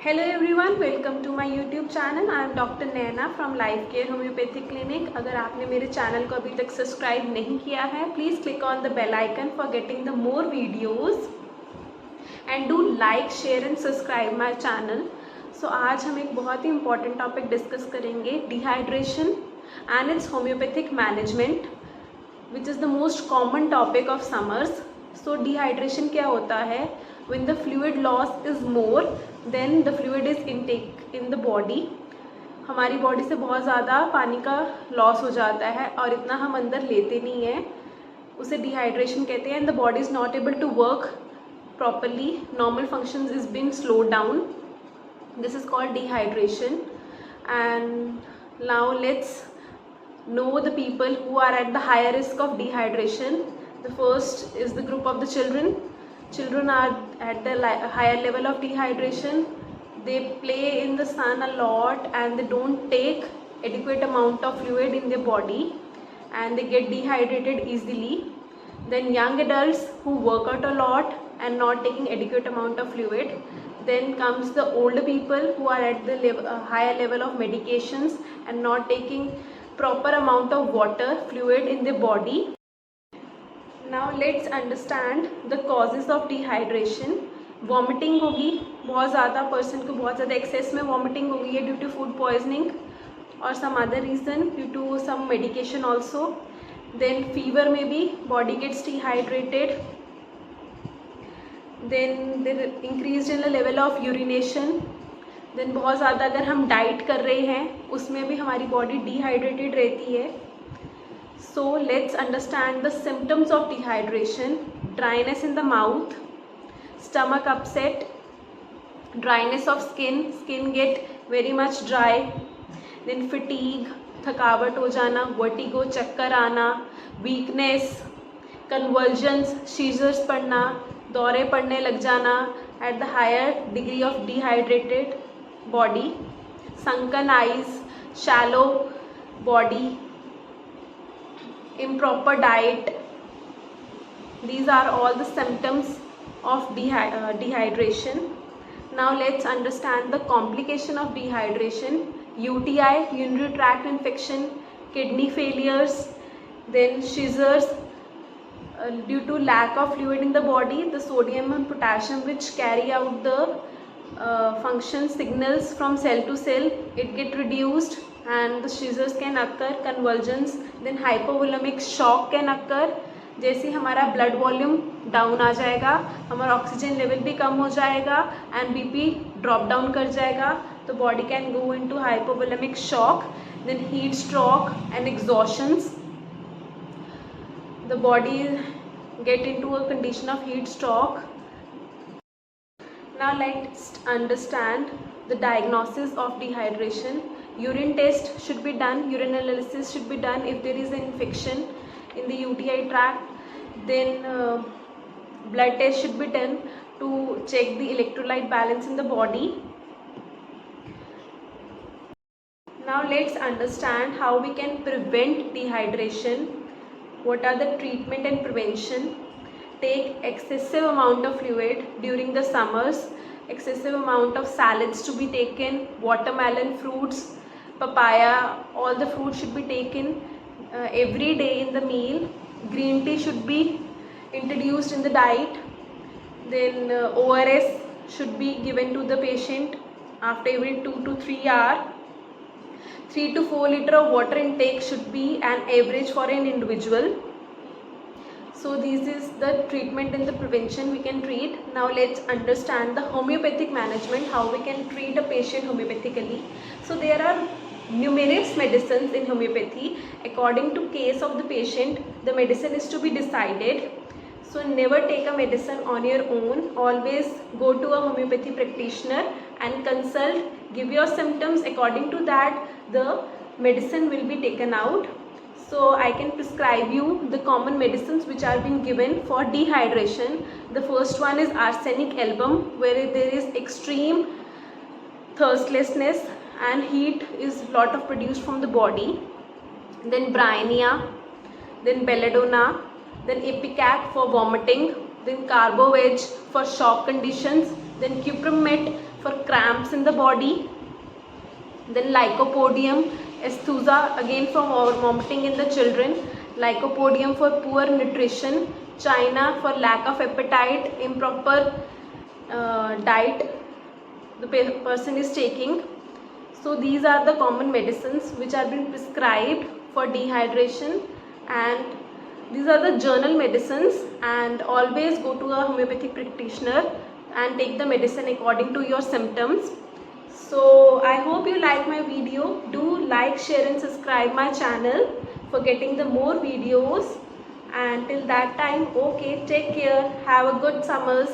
Hello everyone, welcome to my YouTube channel. I am Dr. Naina from Life Care Homeopathic Clinic. अगर आपने मेरे channel को अभी तक सब्सक्राइब नहीं किया है, please click on the bell icon for getting the more videos and do like share and subscribe my channel. So आज हम एक बहुत ही इंपॉर्टेंट टॉपिक डिस्कस करेंगे, dehydration and its homeopathic management, which is the most common topic of summers. So dehydration क्या होता है? when the fluid loss is more then the fluid is intake in the body. हमारी body से बहुत ज़्यादा पानी का लॉस हो जाता है और इतना हम अंदर लेते नहीं हैं, उसे डिहाइड्रेशन कहते हैं. And the body is not able to work properly, normal functions is being slowed down. This is called dehydration. And now let's know the people who are at the higher risk of dehydration. The first is the group of the children. Children are at the higher level of dehydration. They play in the sun a lot and they don't take adequate amount of fluid in their body and they get dehydrated easily. Then young adults who work out a lot and not taking adequate amount of fluid. Then comes the older people who are at the higher level of medications and not taking proper amount of water fluid in their body. Now let's understand the causes of dehydration. Vomiting होगी, बहुत ज़्यादा person को बहुत ज़्यादा access में vomiting होगी है due to food poisoning और some other reason due to some medication also. Then fever में भी body gets dehydrated. Then there increase in the level of urination. Then बहुत ज़्यादा अगर हम डाइट कर रहे हैं उसमें भी हमारी बॉडी डिहाइड्रेटेड रहती है. So let's understand the symptoms of dehydration. Dryness in the mouth, stomach upset, dryness of skin, skin get very much dry. Then fatigue, थकावट हो जाना, vertigo, चक्कर आना, weakness, convulsions, seizures पड़ना, दौरे पड़ने लग जाना at the higher degree of dehydrated body, sunken eyes, shallow body, improper diet. These are all the symptoms of dehydration. Now let's understand the complication of dehydration. UTI, urinary tract infection, kidney failures, then seizures due to lack of fluid in the body. The sodium and potassium which carry out the function signals from cell to cell, it get reduced and the seizures can occur, convulsions. Then hypovolemic shock can occur. जैसे हमारा blood volume down आ जाएगा, हमारा oxygen level भी कम हो जाएगा and BP drop down कर जाएगा, तो body can go into hypovolemic shock. Then heat stroke and exhaustions. The body get into a condition of heat stroke. Now let's understand the diagnosis of dehydration. Urine test should be done, urine analysis should be done if there is an infection in the UTI tract. Then blood test should be done to check the electrolyte balance in the body. Now let's understand how we can prevent dehydration. What are the treatment and prevention? Take excessive amount of fluid during the summers. Excessive amount of salads to be taken, watermelon, fruits, papaya, all the fruits should be taken every day in the meal. Green tea should be introduced in the diet. Then ORS should be given to the patient after every 2 to 3 hours. 3 to 4 liter of water intake should be an average for an individual. So this is the treatment and the prevention we can treat. Now let's understand the homeopathic management, how we can treat a patient homeopathically. So there are numerous medicines in homeopathy. According to case of the patient, the medicine is to be decided. So never take a medicine on your own. Always go to a homeopathy practitioner and consult. Give your symptoms. According to that, the medicine will be taken out. So I can prescribe you the common medicines which are being given for dehydration. The first one is arsenic album, where there is extreme thirstlessness and heat is lot of produced from the body. Then Bryonia, then Belladonna, then Ipecac for vomiting, then Carboveg for shock conditions, then Cupromet for cramps in the body. Then Lycopodium astusa, again for vomiting in the children. Lycopodium for poor nutrition. China for lack of appetite, improper diet the person is taking. So these are the common medicines which are being prescribed for dehydration, and these are the journal medicines, and always go to a homeopathic practitioner and take the medicine according to your symptoms. So I hope you like my video. Do like, share and subscribe my channel for getting the more videos. And till that time, okay, take care, have a good summers.